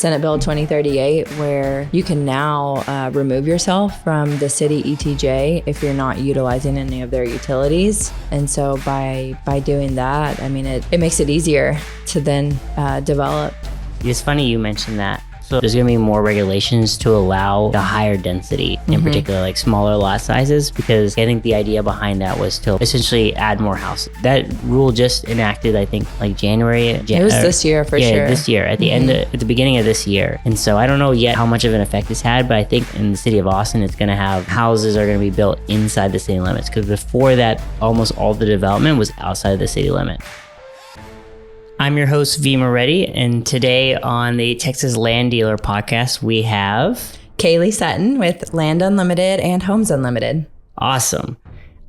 Senate Bill 2038, where you can now remove yourself from the city ETJ if you're not utilizing any of their utilities. And so by doing that, I mean, it makes it easier to then develop. It's funny you mentioned that. So there's going to be more regulations to allow the higher density, in particular, like smaller lot sizes, because I think the idea behind that was to essentially add more houses. That rule just enacted, I think, like January. It was this year for sure. Yeah, this year at the at the beginning of this year. And so I don't know yet how much of an effect it's had, but I think in the city of Austin, it's going to have houses are going to be built inside the city limits, because before that, almost all the development was outside the city limit. I'm your host, Vema, and today on the Texas Land Dealer podcast, we have Kaylee Sutton with Land Unlimited and Homes Unlimited. Awesome.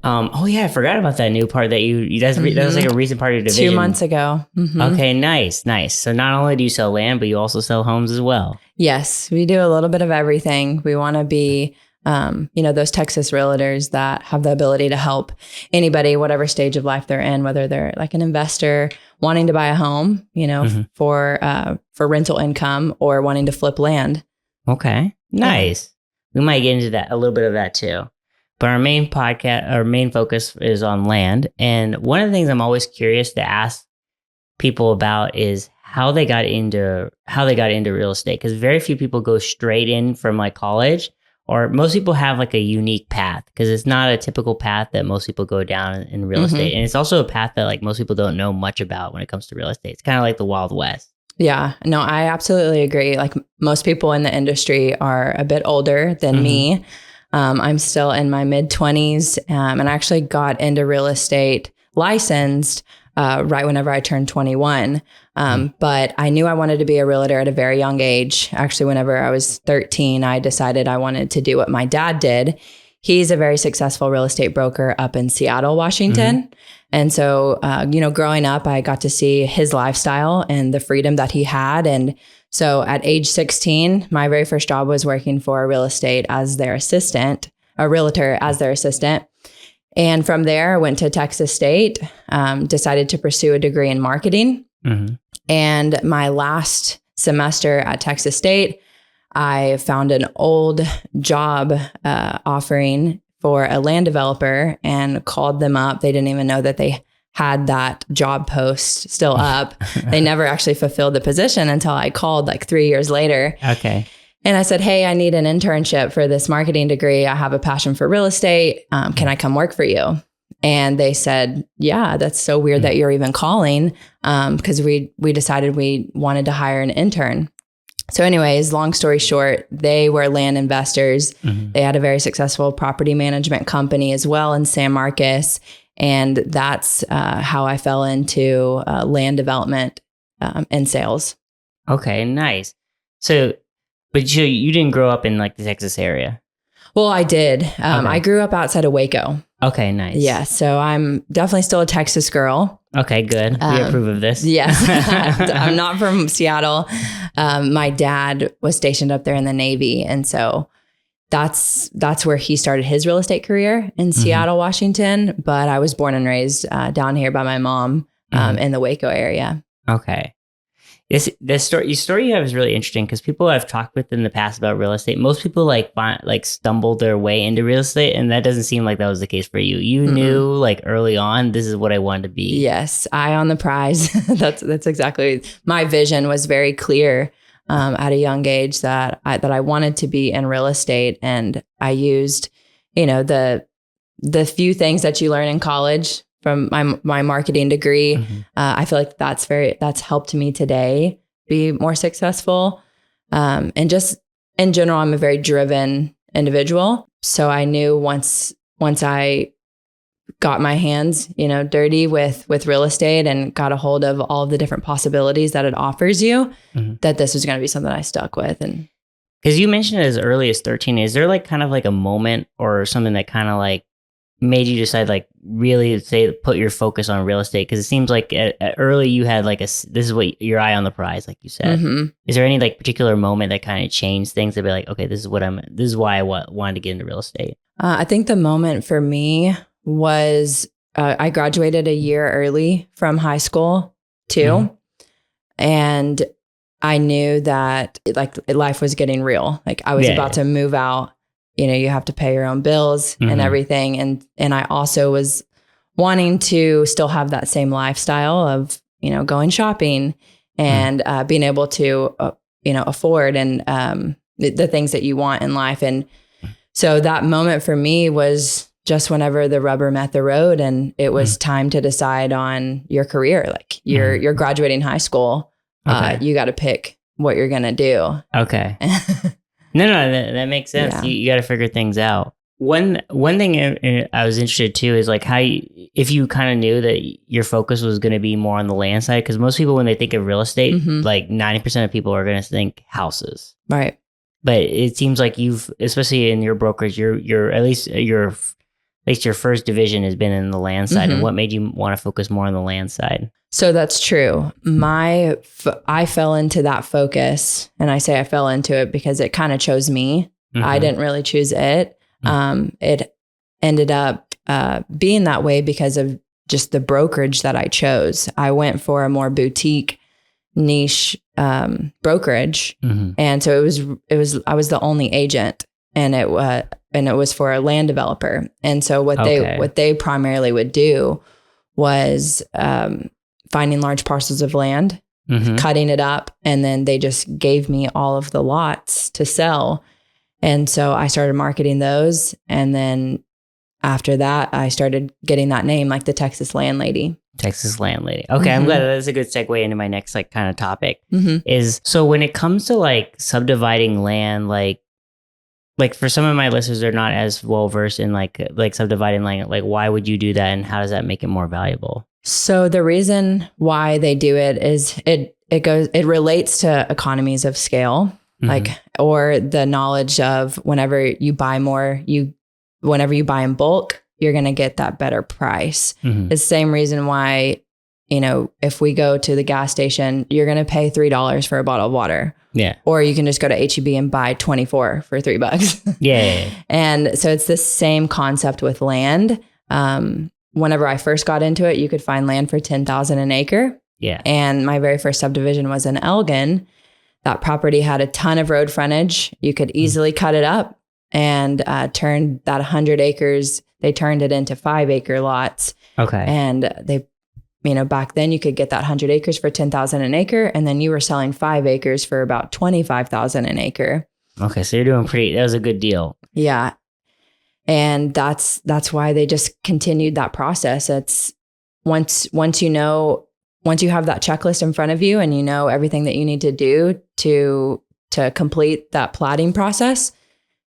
Oh yeah, I forgot about that new part that that was like a recent part of your division. 2 months ago. Okay, nice. So not only do you sell land, but you also sell homes as well. Yes, we do a little bit of everything. We want to be those Texas realtors that have the ability to help anybody, whatever stage of life they're in, whether they're like an investor wanting to buy a home, for rental income, or wanting to flip land. Okay, nice. We might get into that, a little bit of that too. But our main focus is on land. And one of the things I'm always curious to ask people about is how they got into real estate. Because very few people go straight in from like college. Or most people have like a unique path, because it's not a typical path that most people go down in real estate. And it's also a path that like most people don't know much about when it comes to real estate. It's kind of like the Wild West. Yeah, no, I absolutely agree. Like most people in the industry are a bit older than me. I'm still in my mid-20s, and I actually got into real estate licensed right whenever I turned 21. But I knew I wanted to be a realtor at a very young age. Actually, whenever I was 13, I decided I wanted to do what my dad did. He's a very successful real estate broker up in Seattle, Washington. And so, growing up, I got to see his lifestyle and the freedom that he had. And so at age 16, my very first job was working for a realtor as their assistant. And from there, I went to Texas State, decided to pursue a degree in marketing. And my last semester at Texas State, I found an old job offering for a land developer and called them up. They didn't even know that they had that job post still up. They never actually fulfilled the position until I called like 3 years later. Okay. And I said, hey, I need an internship for this marketing degree. I have a passion for real estate. Can I come work for you? And they said, yeah, that's so weird that you're even calling, because we decided we wanted to hire an intern. So anyways, long story short, they were land investors. They had a very successful property management company as well in San Marcos. And that's how I fell into land development and sales. Okay, nice. So, but you didn't grow up in like the Texas area? Well, I did. I grew up outside of Waco. Okay, nice. Yeah, so I'm definitely still a Texas girl. Okay, good. We approve of this. Yes. I'm not from Seattle. My dad was stationed up there in the Navy. And so that's where he started his real estate career in Seattle, Washington. But I was born and raised down here by my mom in the Waco area. Okay. The story you have is really interesting, because people I've talked with in the past about real estate, most people stumble their way into real estate, and that doesn't seem like that was the case for you. You knew like early on, this is what I wanted to be. Yes, eye on the prize. That's exactly, my vision was very clear at a young age that I wanted to be in real estate, and I used, the few things that you learn in college from my marketing degree. I feel like that's helped me today be more successful. And just in general, I'm a very driven individual. So I knew once I got my hands, dirty with real estate and got a hold of all of the different possibilities that it offers you, that this was going to be something I stuck with. And because you mentioned it as early as 13, is there like kind of like a moment or something that kind of like made you decide like really put your focus on real estate? Because it seems like early you had like this is what your eye on the prize, like you said. Is there any like particular moment that kind of changed things to be like, okay, this is why I wanted to get into real estate? I think the moment for me was I graduated a year early from high school too. And I knew that life was getting real. Like I was about to move out. You know, you have to pay your own bills and everything. And I also was wanting to still have that same lifestyle of, you know, going shopping and being able to, you know, afford and the things that you want in life. And so that moment for me was just whenever the rubber met the road and it was time to decide on your career. Like you're graduating high school. You got to pick what you're going to do. Okay. No, that makes sense. Yeah. You got to figure things out. One thing I was interested too is like if you kind of knew that your focus was going to be more on the land side, because most people when they think of real estate, like 90% of people are going to think houses, right? But it seems like you've, especially in your brokerage, you're at least your first division has been in the land side. And what made you want to focus more on the land side? So that's true. I fell into that focus, and I say I fell into it because it kind of chose me. I didn't really choose it. It ended up being that way because of just the brokerage that I chose. I went for a more boutique niche brokerage, and so I was the only agent, and it was for a land developer. And so what they primarily would do was finding large parcels of land, cutting it up, and then they just gave me all of the lots to sell. And so I started marketing those. And then after that, I started getting that name, like the Texas Landlady. Texas Landlady. Okay, I'm glad that's a good segue into my next like kind of topic. Is so when it comes to like subdividing land, like for some of my listeners, they're not as well versed in like subdividing land. Like, why would you do that, and how does that make it more valuable? So the reason why they do it is it relates to economies of scale, or the knowledge of whenever you buy in bulk, you're going to get that better price. It's the same reason why, you know, if we go to the gas station, you're going to pay $3 for a bottle of water. Yeah. Or you can just go to H-E-B and buy 24 for $3. Yeah. And so it's the same concept with land. Whenever I first got into it, you could find land for $10,000 an acre. Yeah. And my very first subdivision was in Elgin. That property had a ton of road frontage. You could easily cut it up and turn that 100 acres. They turned it into 5-acre lots. Okay. And they, you know, back then you could get that 100 acres for $10,000 an acre. And then you were selling 5 acres for about $25,000 an acre. Okay. So you're doing that was a good deal. Yeah. And that's why they just continued that process. It's once you have that checklist in front of you and you know everything that you need to do to complete that platting process,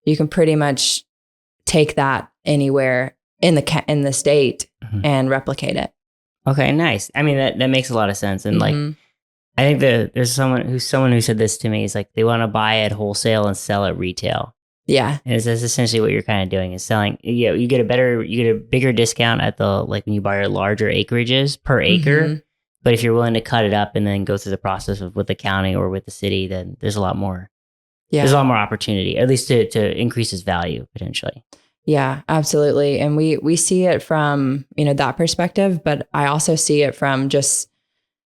you can pretty much take that anywhere in the state and replicate it. Okay, nice. I mean, that makes a lot of sense. And like, I think there's someone who said this to me. Is like they want to buy at wholesale and sell at retail. Yeah, and that's essentially what you're kind of doing is selling. Yeah, you get a bigger discount at the like when you buy your larger acreages per acre. But if you're willing to cut it up and then go through the process with the county or with the city, then there's a lot more. Yeah. There's a lot more opportunity, at least to increase its value potentially. Yeah, absolutely. And we see it from, you know, that perspective, but I also see it from just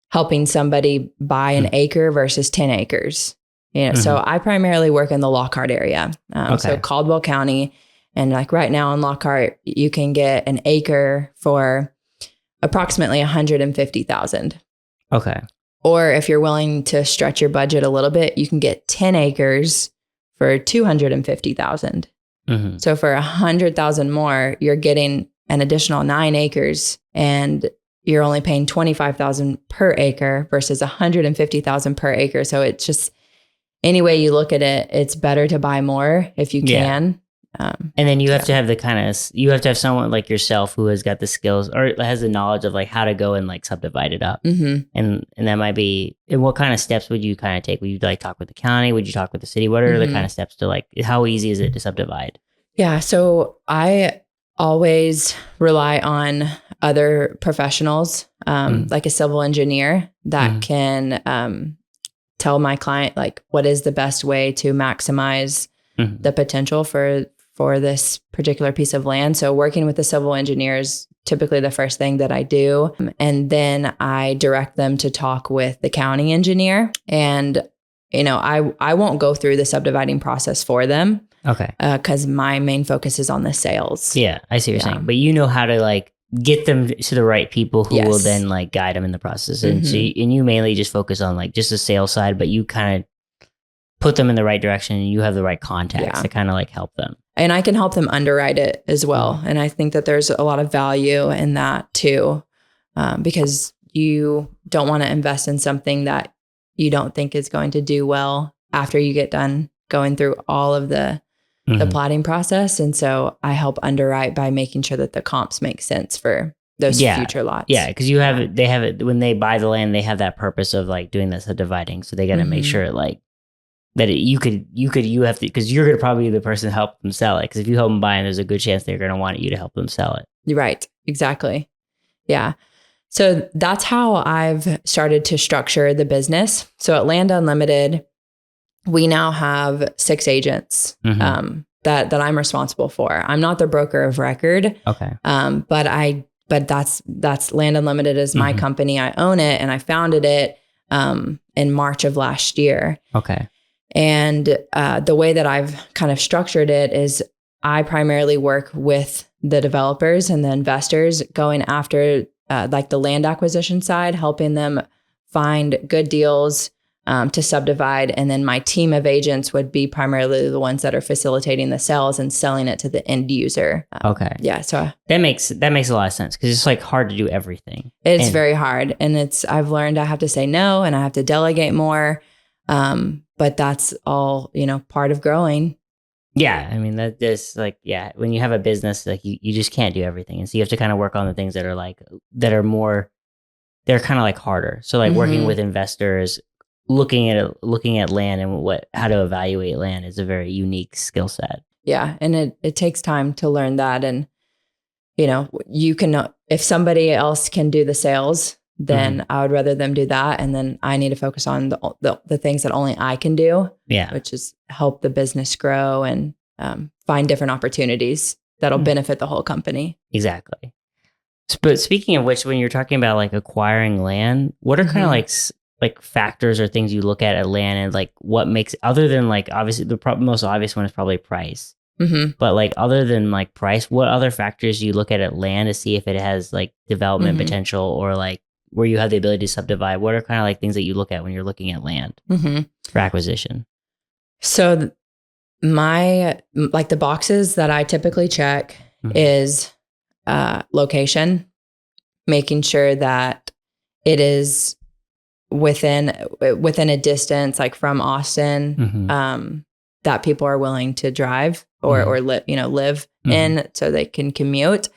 helping somebody buy an acre versus 10 acres. You know, so I primarily work in the Lockhart area. So Caldwell County, and like right now in Lockhart, you can get an acre for approximately $150,000. Okay. Or if you're willing to stretch your budget a little bit, you can get 10 acres for $250,000. So for $100,000 more, you're getting an additional 9 acres, and you're only paying $25,000 per acre versus $150,000 per acre. So it's just any way you look at it, it's better to buy more if you can. And then you have to have you have to have someone like yourself who has got the skills or has the knowledge of like how to go and like subdivide it up. And that might be, and what kind of steps would you kind of take? Would you like talk with the county? Would you talk with the city? What are the kind of steps to like, how easy is it to subdivide? Yeah. So I always rely on other professionals, like a civil engineer that can tell my client like what is the best way to maximize the potential for this particular piece of land. So working with the civil engineer is typically the first thing that I do. And then I direct them to talk with the county engineer. And I won't go through the subdividing process for them. Okay. Because my main focus is on the sales. Yeah, I see what you're saying. But you know how to like get them to the right people who will then like guide them in the process. And so you mainly just focus on like just the sales side, but you kind of put them in the right direction and you have the right contacts to kind of like help them. And I can help them underwrite it as well. And I think that there's a lot of value in that too, because you don't want to invest in something that you don't think is going to do well after you get done going through all of the plotting process. And so I help underwrite by making sure that the comps make sense for those future lots. Yeah, because they have it when they buy the land, they have that purpose of like doing this dividing. So they got to make sure like that you have to, because you're going to probably be the person to help them sell it. Because if you help them buy, and there's a good chance they're going to want you to help them sell it. Right. Exactly. Yeah. So that's how I've started to structure the business. So at Land Unlimited, we now have 6 agents that I'm responsible for. I'm not the broker of record. Okay. But that's Land Unlimited is my company. I own it, and I founded it in March of last year. Okay. And the way that I've kind of structured it is I primarily work with the developers and the investors, going after like the land acquisition side, helping them find good deals to subdivide. And then my team of agents would be primarily the ones that are facilitating the sales and selling it to the end user. Okay. Yeah. So that makes a lot of sense, because it's like hard to do everything. It's very hard. And I've learned I have to say no, and I have to delegate more. But that's all, part of growing. Yeah. I mean, when you have a business, like you just can't do everything. And so you have to kind of work on the things that are they're kind of like harder. So like working with investors, looking at land and how to evaluate land is a very unique skill set. Yeah. And it takes time to learn that. And, you can, if somebody else can do the sales, then I would rather them do that. And then I need to focus on the things that only I can do, which is help the business grow and find different opportunities that'll benefit the whole company. Exactly. But speaking of which, when you're talking about like acquiring land, what are kind of like factors or things you look at land, and like what makes, other than like obviously the most obvious one is probably price. But like other than like price, what other factors do you look at land to see if it has like development potential, or like where you have the ability to subdivide? What are kind of like things that you look at when you're looking at land for acquisition? So the boxes that I typically check is location, making sure that it is within a distance, like from Austin, that people are willing to drive or live in, so they can commute.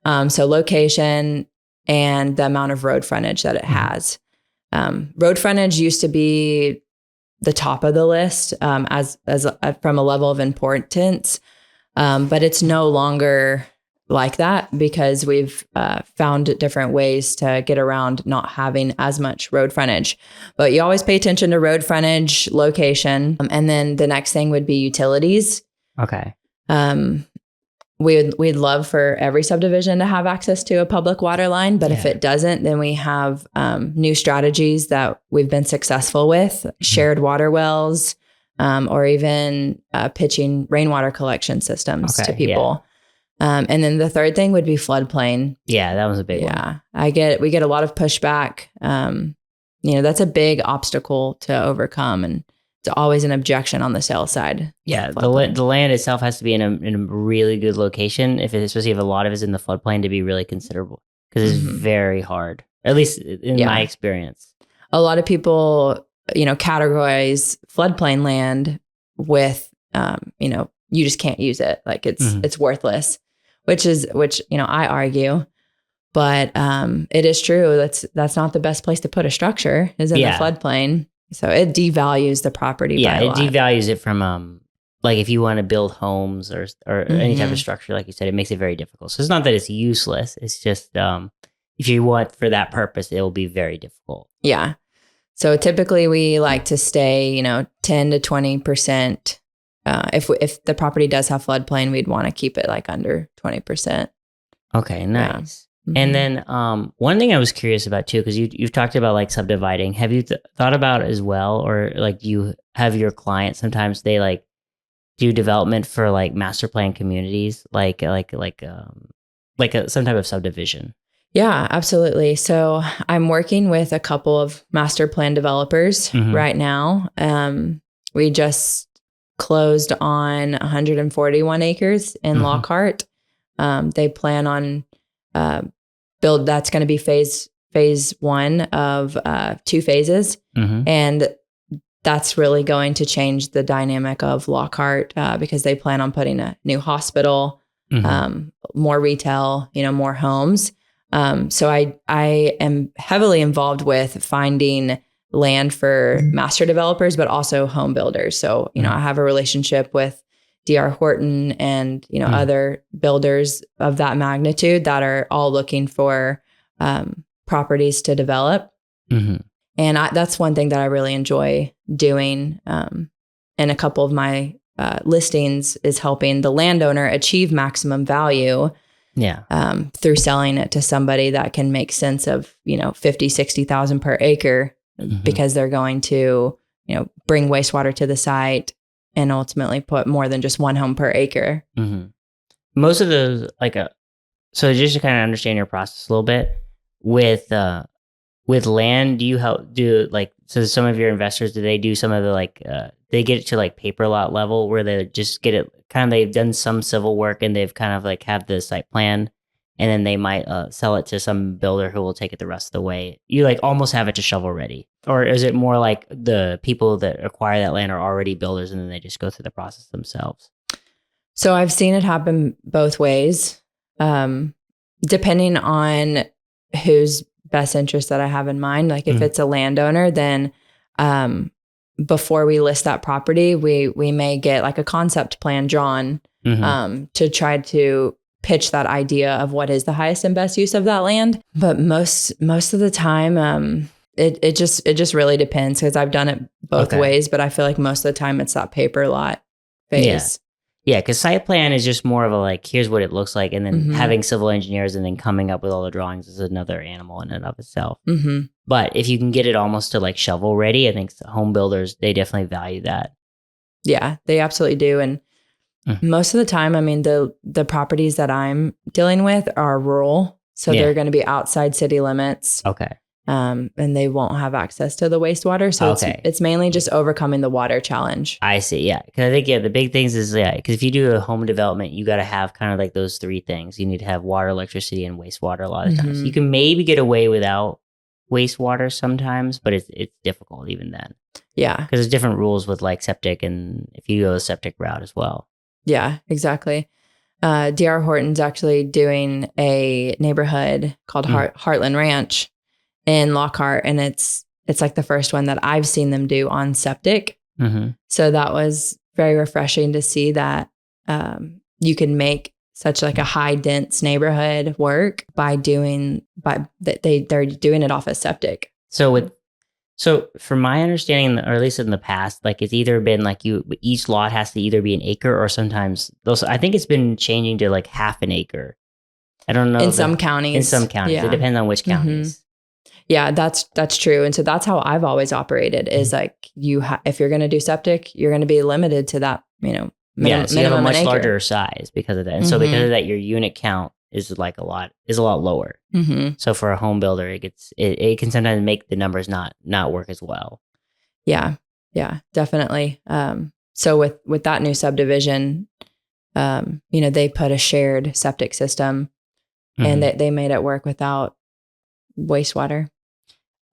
So location and the amount of road frontage that it has. Road frontage used to be the top of the list as from a level of importance, but it's no longer like that, because we've found different ways to get around not having as much road frontage. But you always pay attention to road frontage, location, and then the next thing would be utilities. Okay. We'd love for every subdivision to have access to a public water line, but if it doesn't, then we have new strategies that we've been successful with, shared water wells, or even pitching rainwater collection systems to people. And then the third thing would be floodplain. Yeah, that was a big one. Yeah, we get a lot of pushback. That's a big obstacle to overcome, and it's always an objection on the sales side. Yeah, the land itself has to be in a really good location, especially if a lot of it's in the floodplain, to be really considerable, because it's very hard, at least in my experience. A lot of people, categorize floodplain land with, you just can't use it. Like it's worthless, which I argue, but it is true. That's not the best place to put a structure, is in the floodplain. So it devalues the property. Yeah, it devalues it from like if you want to build homes or any type of structure, like you said, it makes it very difficult. So it's not that it's useless. It's just if you want for that purpose, it will be very difficult. Yeah. So typically we like to stay, 10 to 20%. If the property does have floodplain, we'd want to keep it like under 20%. Okay, nice. And then one thing I was curious about too, because you've talked about like subdividing. Have you thought about as well, or like you have your clients sometimes they like do development for like master plan communities, like some type of subdivision? Yeah, absolutely. So I'm working with a couple of master plan developers right now. We just closed on 141 acres in Lockhart. They plan on build. That's going to be phase one of 2 phases, and that's really going to change the dynamic of Lockhart because they plan on putting a new hospital, more retail, more homes. So I am heavily involved with finding land for master developers, but also home builders. So, I have a relationship with D.R. Horton and, other builders of that magnitude that are all looking for properties to develop. And that's one thing that I really enjoy doing. And a couple of my listings is helping the landowner achieve maximum value through selling it to somebody that can make sense of, 50, 60,000 per acre because they're going to, bring wastewater to the site and ultimately put more than just one home per acre. Most of those, so just to kind of understand your process a little bit with land, so some of your investors, do they do some of the they get it to like paper lot level where they just get it kind of, they've done some civil work and they've kind of like have the site plan and then they might sell it to some builder who will take it the rest of the way? You like almost have it to shovel ready, or is it more like the people that acquire that land are already builders and then they just go through the process themselves? So I've seen it happen both ways, depending on whose best interest that I have in mind. Like if it's a landowner, then before we list that property, we may get like a concept plan drawn to try to pitch that idea of what is the highest and best use of that land. But most of the time, it just really depends, because I've done it both ways. But I feel like most of the time it's that paper lot phase. Yeah, because site plan is just more of a like, here's what it looks like. And then having civil engineers and then coming up with all the drawings is another animal in and of itself. But if you can get it almost to like shovel ready, I think home builders, they definitely value that. Yeah, they absolutely do. And most of the time, I mean, the properties that I'm dealing with are rural. So they're going to be outside city limits. And they won't have access to the wastewater. So it's mainly just overcoming the water challenge. I see. Yeah. Because I think, the big things is, because if you do a home development, you got to have kind of like those 3 things. You need to have water, electricity, and wastewater a lot of times. You can maybe get away without wastewater sometimes, but it's difficult even then. Yeah. Because there's different rules with like septic, and if you go the septic route as well. Yeah, exactly. D.R. Horton's actually doing a neighborhood called Heartland Ranch in Lockhart, and it's like the first one that I've seen them do on septic. So that was very refreshing to see that you can make such like a high dense neighborhood work they're doing it off of septic. So from my understanding, or at least in the past, like it's either been like each lot has to either be an acre, or sometimes I think it's been changing to like half an acre. I don't know. In some counties. Yeah. It depends on which counties. Yeah, that's true. And so that's how I've always operated is like if you're going to do septic, you're going to be limited to that, minimum. So you have a much larger size because of that. And so because of that, your unit count is a lot lower. So for a home builder, it can sometimes make the numbers not work as well. Yeah, definitely. So with that new subdivision, they put a shared septic system, and they made it work without wastewater.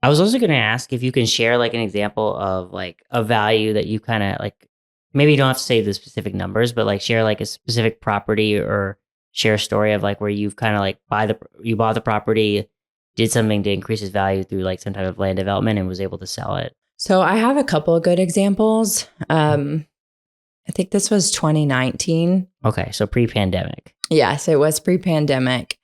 I was also going to ask if you can share like an example of like a value that you kind of like, maybe you don't have to say the specific numbers, but like share like a specific property, or share a story of like where you've kind of like you bought the property, did something to increase its value through like some type of land development, and was able to sell it. So I have a couple of good examples. I think this was 2019. Okay. So pre-pandemic. Yes, it was pre-pandemic.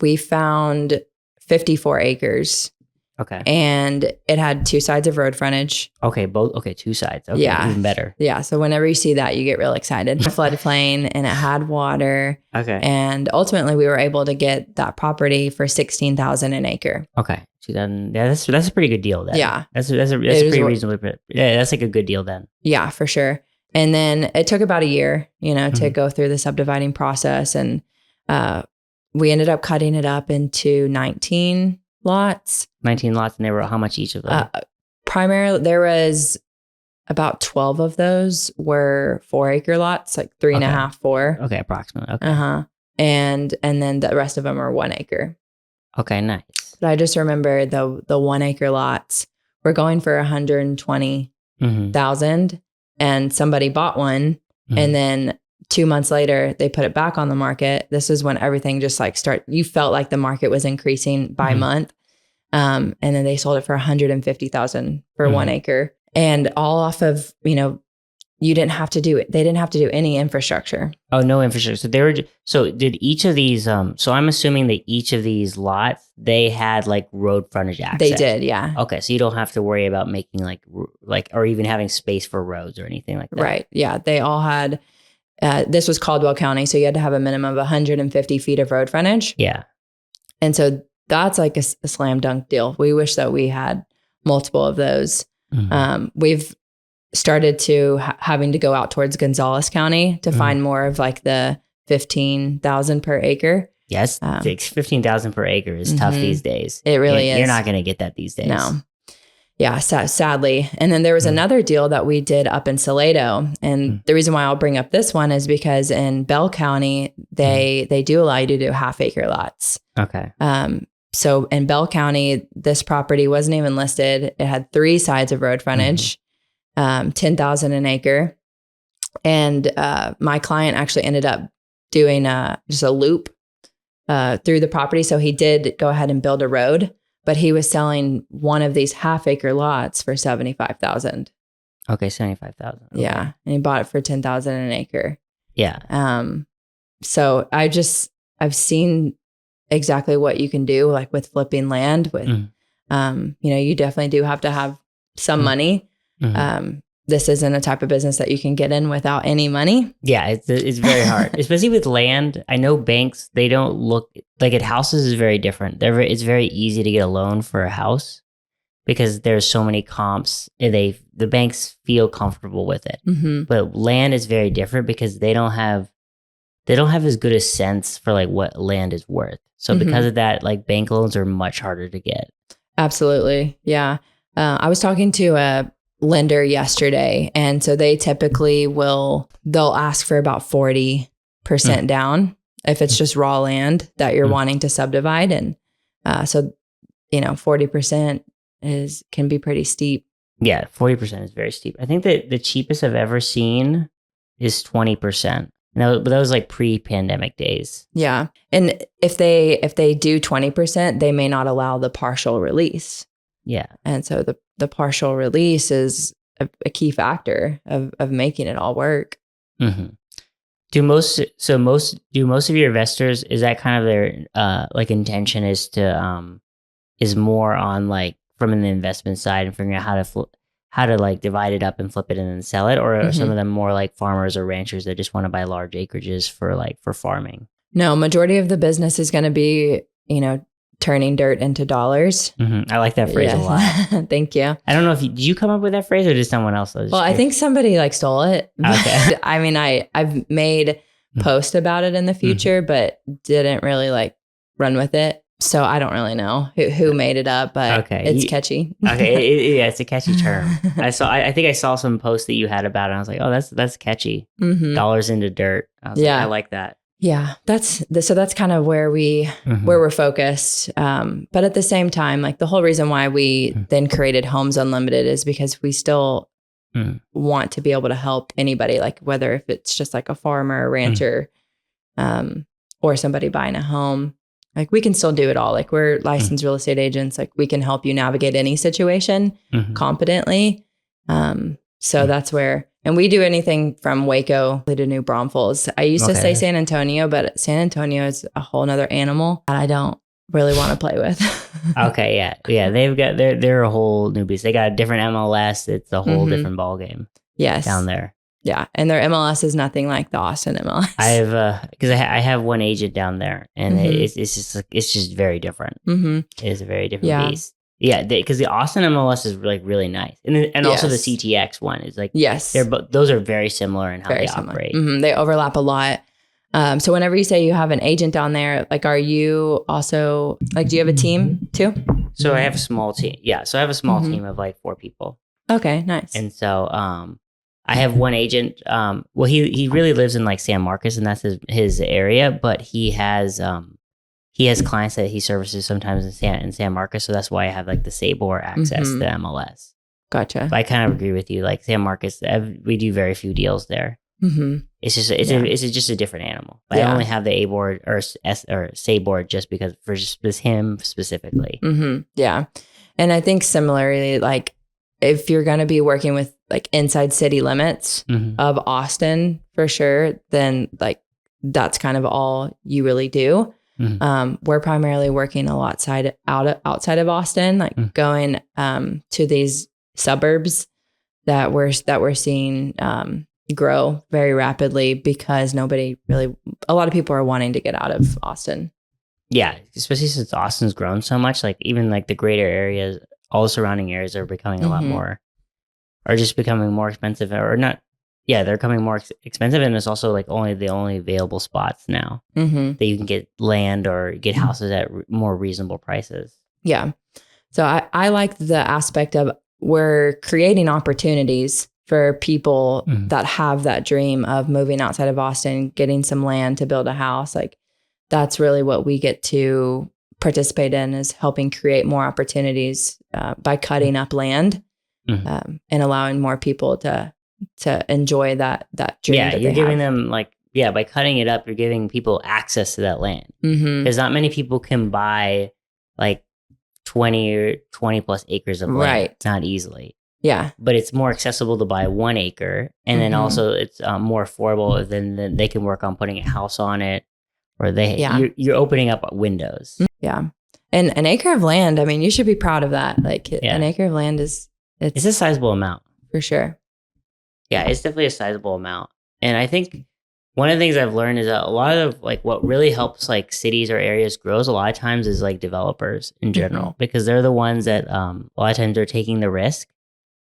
We found 54 acres Okay. And it had 2 sides of road frontage. Okay, both. Okay, 2 sides. Okay, Yeah. even better. Yeah. So whenever you see that, you get real excited. Floodplain, and it had water. Okay. And ultimately, we were able to get that property for $16,000 an acre. Okay. 2000. Yeah, that's a pretty good deal then. Yeah. That's a pretty reasonable. Yeah, that's like a good deal then. Yeah, for sure. And then it took about a year, to go through the subdividing process, and we ended up cutting it up into 19 lots. 19 lots, and they were how much each of them? Primarily, there was about 12 of those were 4-acre lots, like 3.5, 4. Okay, approximately. Okay. And then the rest of them are 1 acre. Okay, nice. But I just remember the 1-acre lots were going for $120,000, and somebody bought one, and then 2 months later they put it back on the market. This is when everything just like you felt like the market was increasing by month. And then they sold it for $150,000 for 1 acre, and all off of, you didn't have to do it. They didn't have to do any infrastructure. Oh, no infrastructure. So did each of these, so I'm assuming that each of these lots, they had like road frontage access. They did. Yeah. Okay. So you don't have to worry about making like, or even having space for roads or anything like that. Right. Yeah. They all had, this was Caldwell County. So you had to have a minimum of 150 feet of road frontage. Yeah. And so that's like a slam dunk deal. We wish that we had multiple of those. We've started to having to go out towards Gonzales County to find more of like the 15,000 per acre. Yes. 15,000 per acre is tough these days. It really is. You're not going to get that these days. No. Yeah, sadly. And then there was another deal that we did up in Salado. And the reason why I'll bring up this one is because in Bell County, they do allow you to do 1/2-acre lots. Okay. So in Bell County, this property wasn't even listed. It had 3 sides of road frontage, $10,000 an acre. And my client actually ended up doing just a loop through the property. So he did go ahead and build a road, but he was selling one of these 1/2-acre lots for $75,000. Okay, 75,000. Okay. Yeah, and he bought it for $10,000 an acre. Yeah. So I've seen exactly what you can do, like with flipping land. With you definitely do have to have some money. This isn't a type of business that you can get in without any money. Yeah, it's very hard, especially with land. I know banks, they don't look like at houses is very different. It's very easy to get a loan for a house because there's so many comps. And the banks feel comfortable with it. But land is very different because they don't have as good a sense for like what land is worth. So because of that, like bank loans are much harder to get. Absolutely. Yeah. I was talking to a lender yesterday, and so they typically they'll ask for about 40% down if it's just raw land that you're wanting to subdivide. And so 40% can be pretty steep. Yeah, 40% is very steep. I think that the cheapest I've ever seen is 20%. No, but that was like pre-pandemic days. Yeah. And if they do 20%, they may not allow the partial release. Yeah. And so the partial release is a key factor of making it all work. Do most of your investors, is that kind of their like intention is to is more on like from an investment side and figuring out how to like divide it up and flip it and then sell it, or are some of them more like farmers or ranchers that just want to buy large acreages for farming? No, majority of the business is going to be turning dirt into dollars. I like that phrase a lot. Thank you. I don't know if did you come up with that phrase or did someone else? Well, I think somebody like stole it. Okay. I mean, I've made posts about it in the future, but didn't really like run with it. So I don't really know who made it up, but it's catchy. Okay, it's a catchy term. I think I saw some posts that you had about it. And I was like, oh, that's catchy. Dollars into dirt. I was like, I like that. Yeah, that's kind of where we're focused. But at the same time, like the whole reason why we then created Homes Unlimited is because we still want to be able to help anybody, like whether if it's just like a farmer, a rancher, or somebody buying a home. Like we can still do it all. Like we're licensed real estate agents. Like we can help you navigate any situation competently. So that's where, and we do anything from Waco to New Braunfels. I used to say San Antonio, but San Antonio is a whole nother animal. I don't really want to play with. Okay, yeah. They've got they're a whole new beast. They got a different MLS. It's a whole different ball game. Yes, down there. Yeah, and their MLS is nothing like the Austin MLS. I have because I have one agent down there, and it's just very different. It's a very different beast. Yeah, because the Austin MLS is like really nice, and also the CTX one is like those are very similar in how they operate. They overlap a lot. So whenever you say you have an agent down there, like, are you also like, do you have a team too? So I have a small team. Yeah, so I have a small team of like 4 people. Okay, nice. And so I have one agent. Well, he really lives in like San Marcos, and that's his area. But he has clients that he services sometimes in San Marcos. So that's why I have like the Sabor access to MLS. Gotcha. But I kind of agree with you. Like San Marcos, we do very few deals there. It's just just a different animal. But I only have the A board or Sabor just because for just him specifically. Yeah, and I think similarly, like if you're going to be working with like inside city limits of Austin for sure, then like that's kind of all you really do. We're primarily working a lot outside of Austin, like going to these suburbs that we're seeing grow very rapidly because a lot of people are wanting to get out of Austin. Yeah, especially since Austin's grown so much, like even like the greater areas, all the surrounding areas are becoming a lot more, are just becoming more expensive or not. Yeah, they're becoming more expensive, and it's also like the only available spots now that you can get land or get houses at more reasonable prices. Yeah. So I like the aspect of we're creating opportunities for people that have that dream of moving outside of Austin, getting some land to build a house. Like that's really what we get to participate in, is helping create more opportunities by cutting up land and allowing more people to enjoy that dream. Yeah, you're giving them by cutting it up, you're giving people access to that land. Because not many people can buy like 20 plus acres of land, not easily. Yeah. But it's more accessible to buy 1 acre. And then also it's more affordable than they can work on putting a house on it, or you're opening up windows. Yeah. And an acre of land, I mean, you should be proud of that. Like an acre of land it's a sizable amount. For sure. Yeah, it's definitely a sizable amount. And I think one of the things I've learned is that a lot of like what really helps like cities or areas grows a lot of times is like developers in general, because they're the ones that a lot of times they're taking the risk.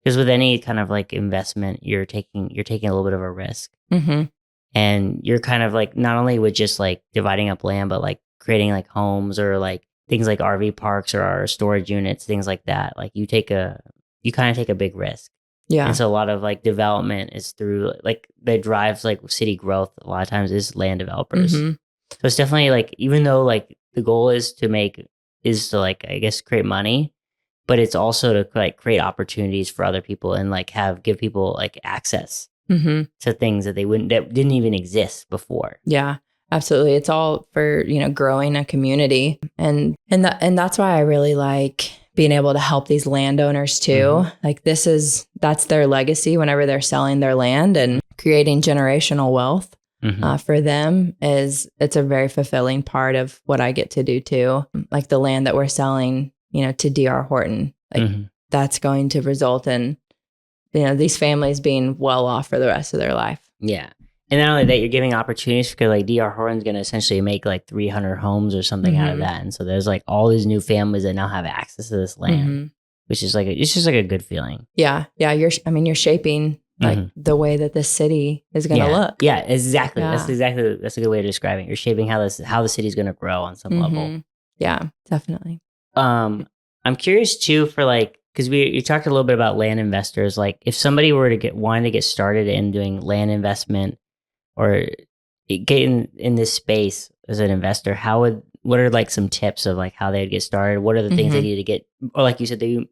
Because with any kind of like investment, you're taking a little bit of a risk. And you're kind of like not only with just like dividing up land, but like creating like homes or like things like RV parks or storage units, things like that. Like you kind of take a big risk. Yeah. And so a lot of like development is through like that drives like city growth a lot of times is land developers. So it's definitely like, even though like the goal is to like, I guess, create money, but it's also to like create opportunities for other people and like give people like access to things that that didn't even exist before. Yeah, absolutely. It's all for, growing a community. And that's why I really like being able to help these landowners too. Like that's their legacy whenever they're selling their land, and creating generational wealth for them it's a very fulfilling part of what I get to do too. Like the land that we're selling, to D.R. Horton, like that's going to result in, these families being well off for the rest of their life. Yeah. And not only that, you're giving opportunities because like D.R. Horton's going to essentially make like 300 homes or something out of that. And so there's like all these new families that now have access to this land, which is like, it's just like a good feeling. Yeah. Yeah. You're shaping like the way that this city is going to look. Yeah, exactly. Yeah. That's a good way to describe it. You're shaping how the city's going to grow on some level. Yeah, definitely. I'm curious too for like, because you talked a little bit about land investors. Like if somebody were to wanted to get started in doing land investment or get in this space as an investor, what are like some tips of like how they'd get started? What are the things they need to get, or like you said, you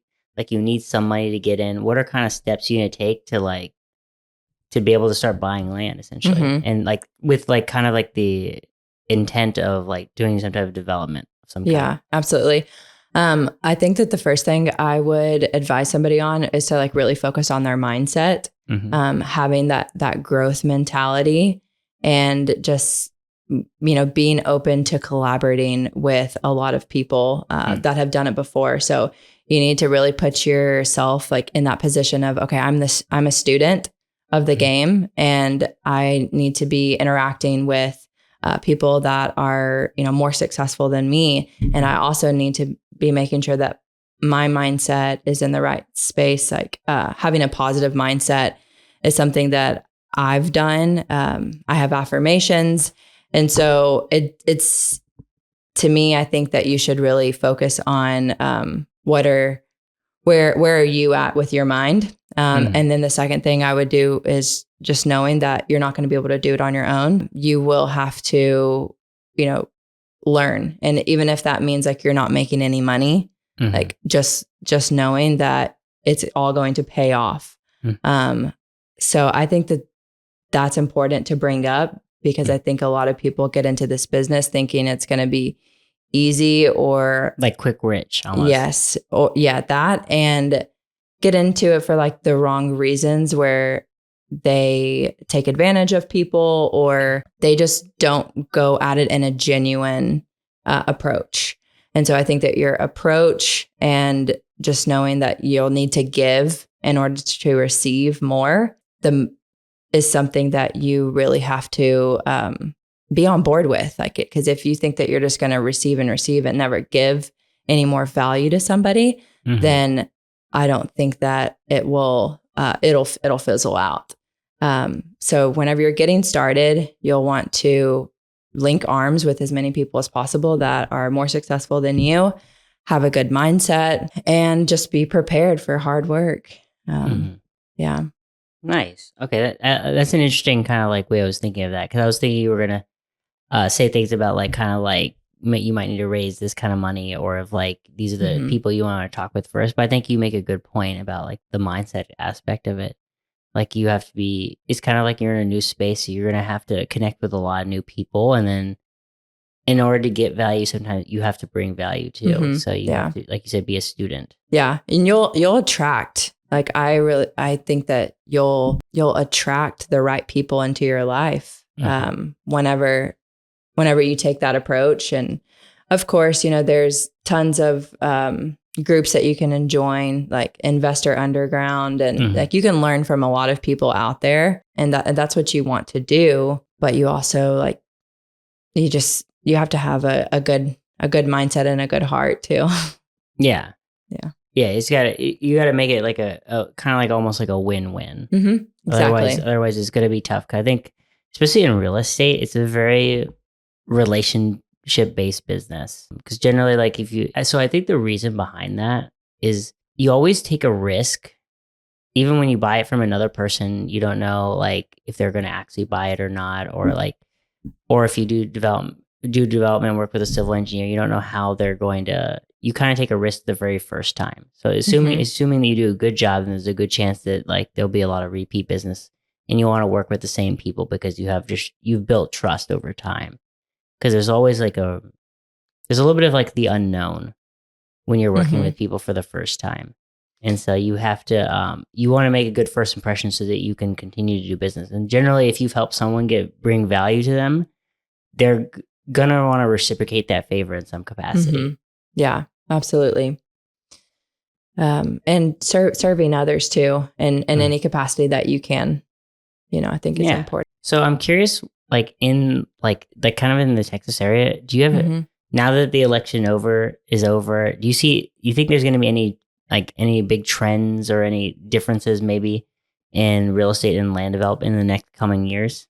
need some money to get in. What are kind of steps you need to take to be able to start buying land essentially? And like with like kind of like the intent of like doing some type of development of some kind. Yeah, absolutely. I think that the first thing I would advise somebody on is to like really focus on their mindset, having that growth mentality, and just being open to collaborating with a lot of people that have done it before. So you need to really put yourself like in that position of, okay, I'm a student of the game, and I need to be interacting with people that are, more successful than me. And I also need to be making sure that my mindset is in the right space. Like having a positive mindset is something that I've done. I have affirmations. And so it's to me, I think that you should really focus on where are you at with your mind? And then the second thing I would do is just knowing that you're not going to be able to do it on your own. You will have to, learn. And even if that means like you're not making any money, like just knowing that it's all going to pay off. So I think that that's important to bring up, because I think a lot of people get into this business thinking it's going to be easy or like quick rich almost. Yes. Or that, and get into it for like the wrong reasons, where they take advantage of people or they just don't go at it in a genuine approach. And so I think that your approach and just knowing that you'll need to give in order to receive more is something that you really have to be on board with. Like it, because if you think that you're just going to receive and never give any more value to somebody, then I don't think that it will. It'll fizzle out. So whenever you're getting started, you'll want to link arms with as many people as possible that are more successful than you, have a good mindset, and just be prepared for hard work. Yeah. Nice. Okay, that's an interesting kind of like way I was thinking of that, because I was thinking you were gonna say things about like kind of like you might need to raise this kind of money, or if like these are the people you want to talk with first. But I think you make a good point about like the mindset aspect of it. Like you have to be, it's kind of like you're in a new space, so you're gonna have to connect with a lot of new people, and then in order to get value, sometimes you have to bring value too. So you have to, like you said, be a student. Yeah, and you'll attract. Like I think that you'll attract the right people into your life whenever you take that approach. And of course, there's tons of groups that you can join, like Investor Underground, and like you can learn from a lot of people out there, and that's what you want to do. But you also like you have to have a good mindset and a good heart too. Yeah. You gotta make it like a kind of like almost like a win-win. Exactly. Otherwise it's gonna be tough. 'Cause I think, especially in real estate, it's a very relationship based business. Because generally, like so I think the reason behind that is you always take a risk. Even when you buy it from another person, you don't know like if they're gonna actually buy it or not, or if you do development work with a civil engineer, you don't know how they're going to. You kind of take a risk the very first time. So assuming that you do a good job, then there's a good chance that like there'll be a lot of repeat business, and you want to work with the same people because you've built trust over time. Because there's always there's a little bit of like the unknown when you're working with people for the first time. And so you have to, you want to make a good first impression so that you can continue to do business. And generally, if you've helped someone bring value to them, they're gonna want to reciprocate that favor in some capacity. Yeah, absolutely. And serving others too, in any capacity that you can, I think is important. So I'm curious, like in like kind of in the Texas area, do you have now that the election is over? Do you think there's going to be any big trends or any differences maybe in real estate and land development in the next coming years?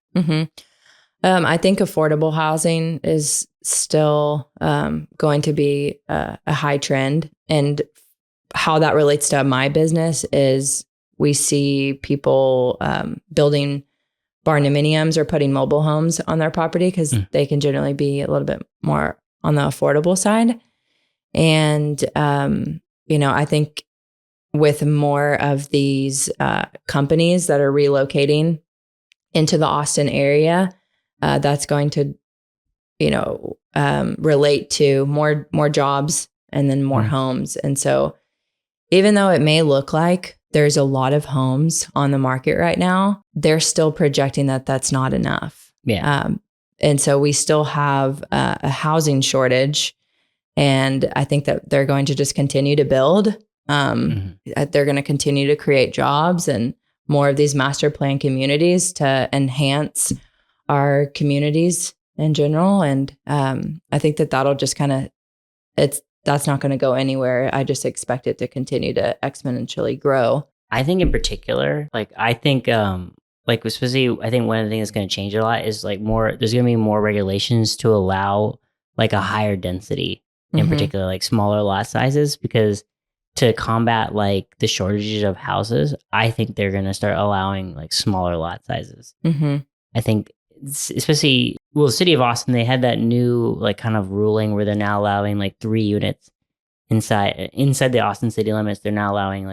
I think affordable housing is still going to be a high trend. And how that relates to my business is we see people building barndominiums or putting mobile homes on their property because they can generally be a little bit more on the affordable side. And, I think with more of these companies that are relocating into the Austin area, that's going to, relate to more jobs and then more homes. And so even though it may look like there's a lot of homes on the market right now, they're still projecting that that's not enough. Yeah. And so we still have a housing shortage. And I think that they're going to just continue to build. They're going to continue to create jobs and more of these master plan communities to enhance our communities in general. And I think that that'll just kind of, that's not going to go anywhere. I just expect it to continue to exponentially grow. I think in particular, I think especially, I think one of the things that's going to change a lot is there's going to be more regulations to allow a higher density, in particular, smaller lot sizes, because to combat the shortages of houses, I think they're going to start allowing smaller lot sizes. I think especially, the city of Austin, they had that new kind of ruling where they're now allowing 3 units inside the Austin city limits. They're now allowing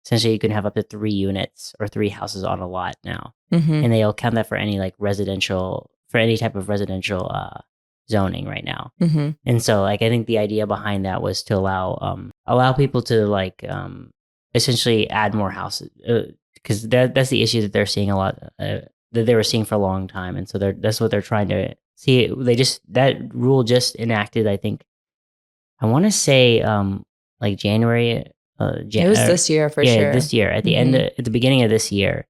essentially you can have up to 3 units or 3 houses on a lot now. And they'll count that for any any type of residential zoning right now. And so I think the idea behind that was to allow people to essentially add more houses, because that's the issue that they're seeing a lot, that they were seeing for a long time. And so that's what they're trying to see. That rule just enacted, I think, I want to say January. It was this year for sure. Yeah, this year at the at the beginning of this year.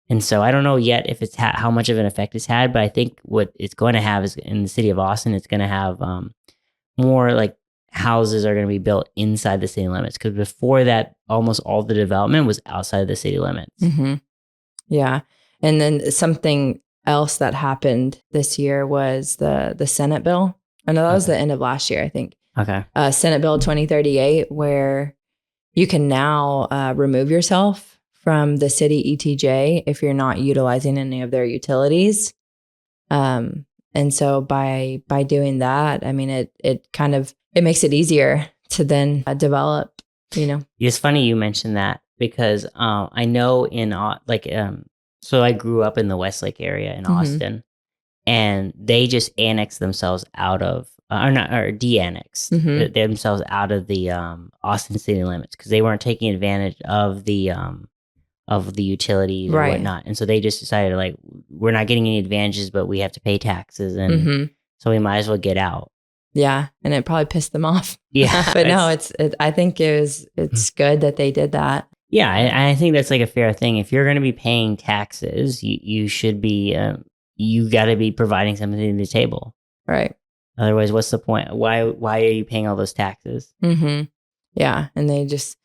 And so I don't know yet if it's how much of an effect it's had, but I think what it's going to have is in the city of Austin, it's going to have more houses are going to be built inside the city limits, because before that, almost all the development was outside the city limits. Yeah. And then something else that happened this year was the Senate bill. I know that was the end of last year, I think. Okay. Senate Bill 2038, where you can now remove yourself from the city ETJ if you're not utilizing any of their utilities. And so by doing that, I mean, it makes it easier to then develop, It's funny you mentioned that, because I know so I grew up in the Westlake area in Austin, and they just annexed themselves out of, or de-annexed themselves out of the Austin city limits, because they weren't taking advantage of the utilities and whatnot. And so they just decided we're not getting any advantages, but we have to pay taxes, and so we might as well get out. Yeah, and it probably pissed them off. Yeah, but no, I think it's good that they did that. Yeah, I think that's a fair thing. If you're going to be paying taxes, you should be you got to be providing something to the table, right? Otherwise, what's the point? Why are you paying all those taxes? Yeah, and they just,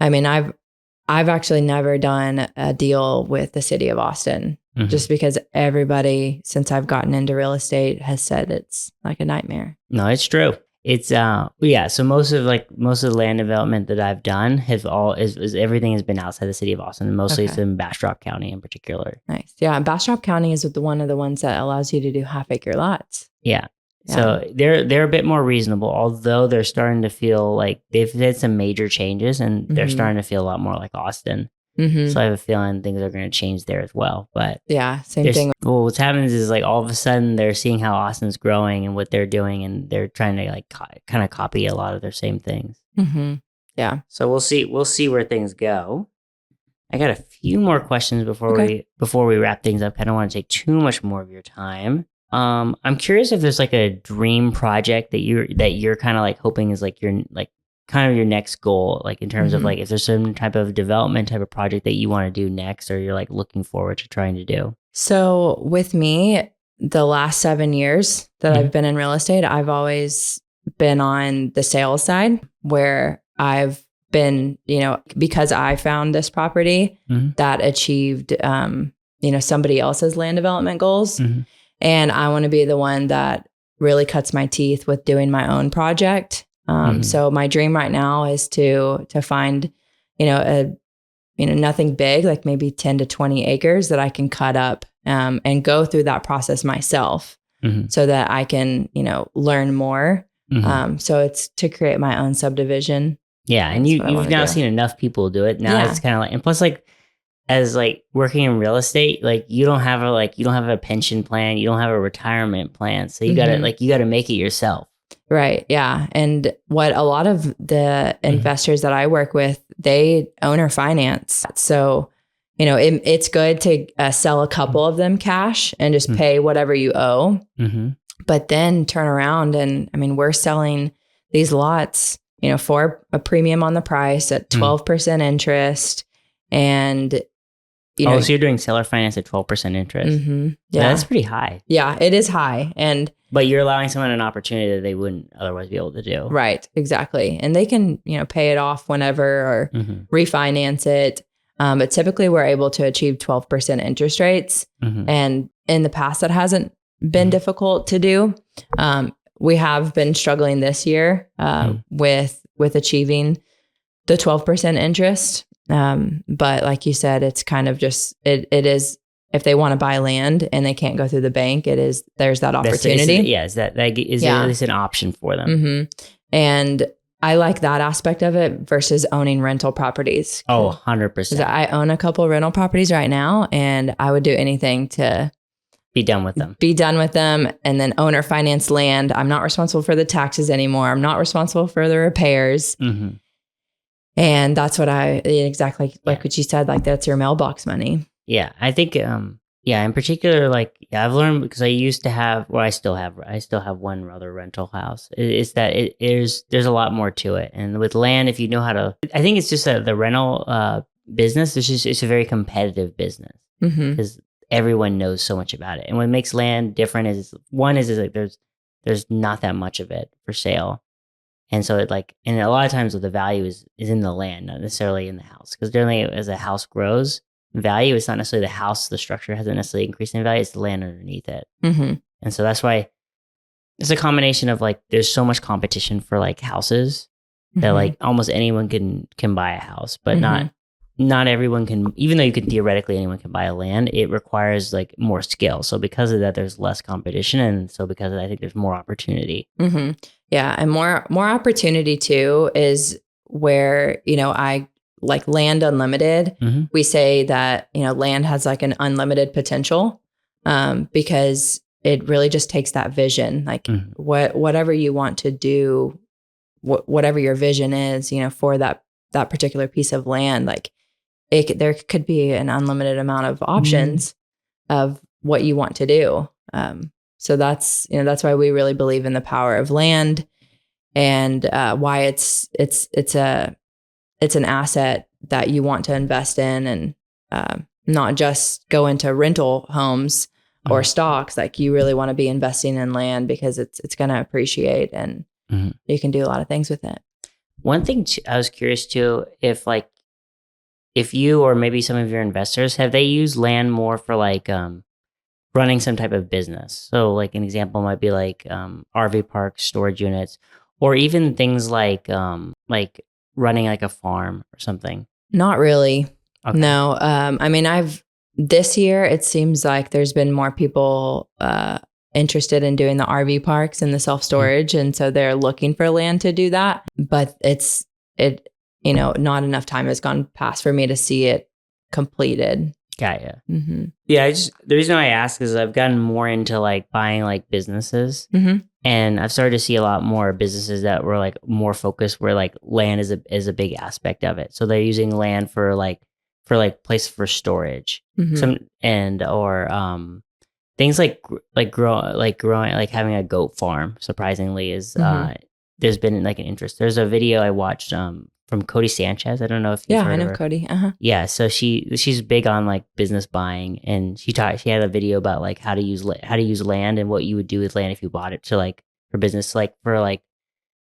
I mean, I've actually never done a deal with the city of Austin, just because everybody since I've gotten into real estate has said it's like a nightmare. No, it's true. It's So most of the land development that I've done is everything has been outside the city of Austin, and mostly it's in Bastrop County in particular. Nice. Yeah, Bastrop County is one of the ones that allows you to do half-acre lots. Yeah. So they're a bit more reasonable, although they're starting to feel like they've had some major changes, and they're starting to feel a lot more like Austin. So I have a feeling things are going to change there as well. But yeah, same thing. Well, what's happening is all of a sudden they're seeing how Austin's growing and what they're doing, and they're trying to kind of copy a lot of their same things. Yeah. So we'll see where things go. I got a few more questions before we wrap things up. I don't want to take too much more of your time. I'm curious if there's a dream project that you're kind of hoping is your kind of your next goal, in terms of if there's some type of development type of project that you want to do next, or you're looking forward to trying to do. So with me, the last 7 years that I've been in real estate, I've always been on the sales side, where I've been, because I found this property that achieved, somebody else's land development goals. And I want to be the one that really cuts my teeth with doing my own project. So my dream right now is to find, nothing big, maybe 10 to 20 acres that I can cut up and go through that process myself so that I can, learn more. So it's to create my own subdivision. Yeah. And you've now seen enough people do it. Now it's kind of and plus as working in real estate, you don't have a pension plan, you don't have a retirement plan. So you gotta make it yourself. Right. Yeah. And what a lot of the investors that I work with, they owner finance. So, it's good to sell a couple of them cash and just pay whatever you owe, but then turn around and, I mean, we're selling these lots, for a premium on the price at 12% interest. And, so you're doing seller finance at 12% interest. Yeah. That's pretty high. Yeah, it is high. But you're allowing someone an opportunity that they wouldn't otherwise be able to do. Right, exactly. And they can, pay it off whenever or refinance it. But typically we're able to achieve 12% interest rates. And in the past, that hasn't been difficult to do. We have been struggling this year with achieving the 12% interest. But like you said, it's kind of just, it is, if they want to buy land and they can't go through the bank, there's that opportunity. Is an option for them. And I like that aspect of it versus owning rental properties. Oh, 100%. I own a couple rental properties right now, and I would do anything to be done with them. And then owner finance land. I'm not responsible for the taxes anymore. I'm not responsible for the repairs. And that's what exactly like what you said, like that's your mailbox money. Yeah, I think, in particular, I've learned because I still have one other rental house. It's that there's a lot more to it. And with land, if you know how to, I think it's just the rental business, it's a very competitive business because everyone knows so much about it. And what makes land different is like there's not that much of it for sale. And so and a lot of times the value is in the land, not necessarily in the house. Because generally as a house grows, value, it's not necessarily the house, the structure hasn't necessarily increased in value, it's the land underneath it. And so that's why it's a combination of there's so much competition for houses that almost anyone can buy a house, but not everyone can, even though you can theoretically anyone can buy a land, it requires more skill. So because of that, there's less competition. And so because of that, I think there's more opportunity. Yeah. And more opportunity too is where, I like Land Unlimited. We say that, land has an unlimited potential because it really just takes that vision, whatever you want to do, whatever your vision is, for that particular piece of land, there could be an unlimited amount of options of what you want to do. So that's why we really believe in the power of land and why it's an asset that you want to invest in and not just go into rental homes or stocks. You really want to be investing in land because it's going to appreciate and you can do a lot of things with it. One thing I was curious too, if you or maybe some of your investors, have they used land more for running some type of business? So an example might be RV parks, storage units, or even things like running a farm or something. Not really. Okay. No. I mean, this year, it seems like there's been more people interested in doing the RV parks and the self-storage. And so they're looking for land to do that. But not enough time has gone past for me to see it completed. Got you. Yeah. The reason I ask is I've gotten more into buying businesses, and I've started to see a lot more businesses that were more focused, where land is a big aspect of it. So they're using land for place for storage, or things growing, having a goat farm. Surprisingly, is there's been an interest. There's a video I watched from Cody Sanchez. I don't know if you've heard I know of her. Cody. Yeah, so she's big on business buying, and she had a video about how to use land and what you would do with land if you bought it to for business,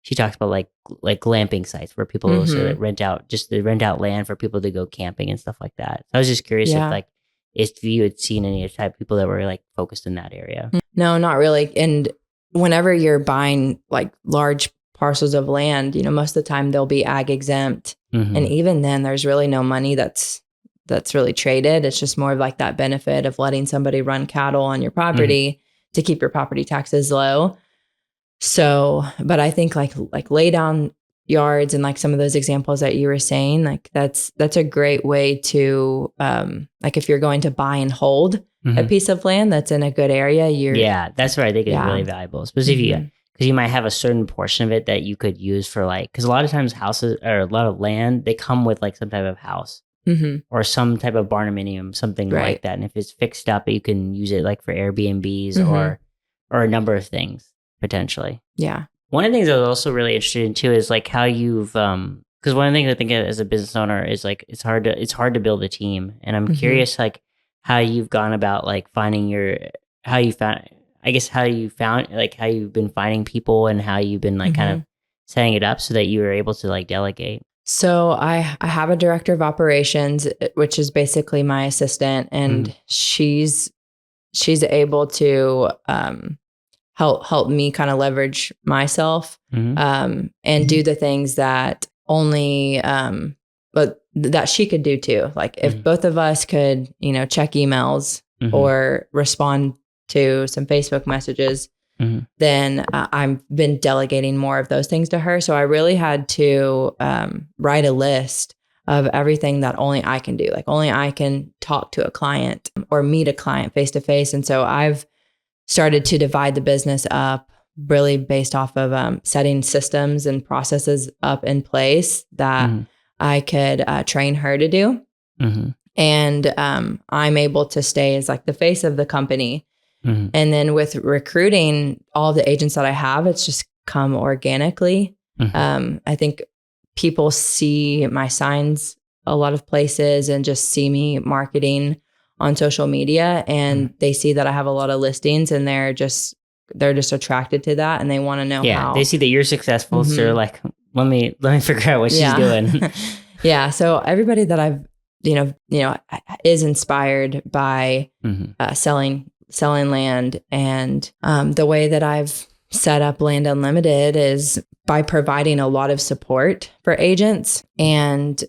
she talks about glamping sites where people also rent out land for people to go camping and stuff like that. So I was just curious if you had seen any type of people that were focused in that area. No, not really. And whenever you're buying large parcels of land, most of the time they'll be ag exempt. And even then there's really no money that's really traded. It's just more of that benefit of letting somebody run cattle on your property to keep your property taxes low. So, but I think lay down yards and some of those examples that you were saying, that's a great way to, if you're going to buy and hold a piece of land that's in a good area, that's where I think it's really valuable, especially if because you might have a certain portion of it that you could use for because a lot of times houses or a lot of land, they come with some type of house or some type of barnuminium, something Right. like that. And if it's fixed up, you can use it like for Airbnbs or a number of things potentially. Yeah. One of the things I was also really interested in too is like how you've because one of the things I think as a business owner is like it's hard to build a team, and I'm curious like how you've gone about like finding how you've been finding people and how you've been like kind of setting it up so that you were able to like delegate. So I have a director of operations, which is basically my assistant, and she's able to help me kind of leverage myself and do the things that only but that she could do too. Like if both of us could, check emails or respond to some Facebook messages, then I've been delegating more of those things to her. So I really had to write a list of everything that only I can do. Like only I can talk to a client or meet a client face to face. And so I've started to divide the business up really based off of setting systems and processes up in place that I could train her to do. And I'm able to stay as like the face of the company. And then with recruiting all the agents that I have, it's just come organically. I think people see my signs a lot of places and just see me marketing on social media, and they see that I have a lot of listings, and they're just attracted to that, and they want to know how. They see that you're successful, so they're like, let me figure out what she's doing. Yeah. So everybody that I've is inspired by selling land, and the way that I've set up Land Unlimited is by providing a lot of support for agents, and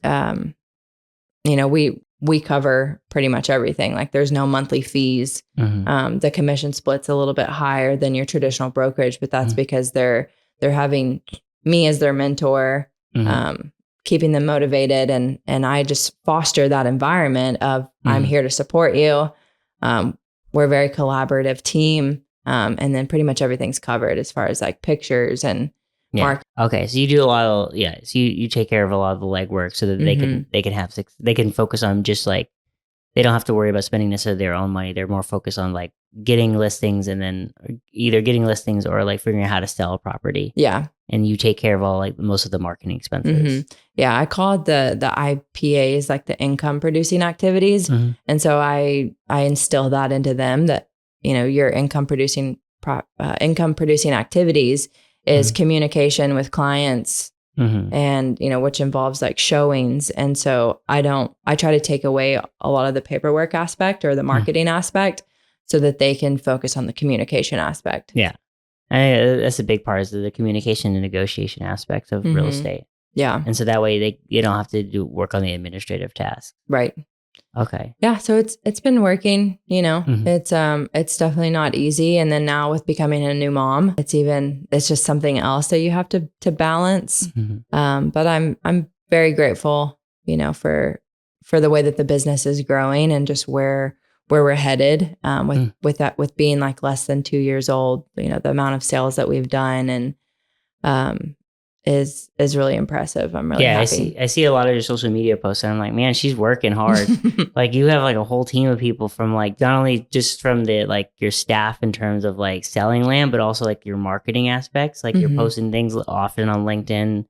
we cover pretty much everything. Like there's no monthly fees. The commission split's a little bit higher than your traditional brokerage, but that's because they're having me as their mentor, keeping them motivated, and I just foster that environment of I'm here to support you. We're a very collaborative team, and then pretty much everything's covered as far as like pictures and mark. Okay, so you do a lot of so you take care of a lot of the legwork so that they can focus on just like they don't have to worry about spending necessarily their own money. They're more focused on like getting listings, and then either getting listings or like figuring out how to sell a property. Yeah. And you take care of all like most of the marketing expenses. Yeah, I call it the IPAs, like the income producing activities. And so I instill that into them that, your income producing activities is communication with clients, and, which involves like showings. And so I try to take away a lot of the paperwork aspect or the marketing aspect so that they can focus on the communication aspect. Yeah. That's a big part, is the communication and negotiation aspects of real estate. Yeah. And so that way you don't have to work on the administrative tasks. Right. Okay. Yeah. So it's been working, it's definitely not easy. And then now with becoming a new mom, it's just something else that you have to balance. But I'm very grateful, for the way that the business is growing and just where we're headed, with being like less than 2 years old, the amount of sales that we've done and, is really impressive. I'm really happy. I see a lot of your social media posts, and I'm like, man, she's working hard. Like you have like a whole team of people from like, not only just from the, like your staff in terms of like selling land, but also like your marketing aspects. Like you're posting things often on LinkedIn.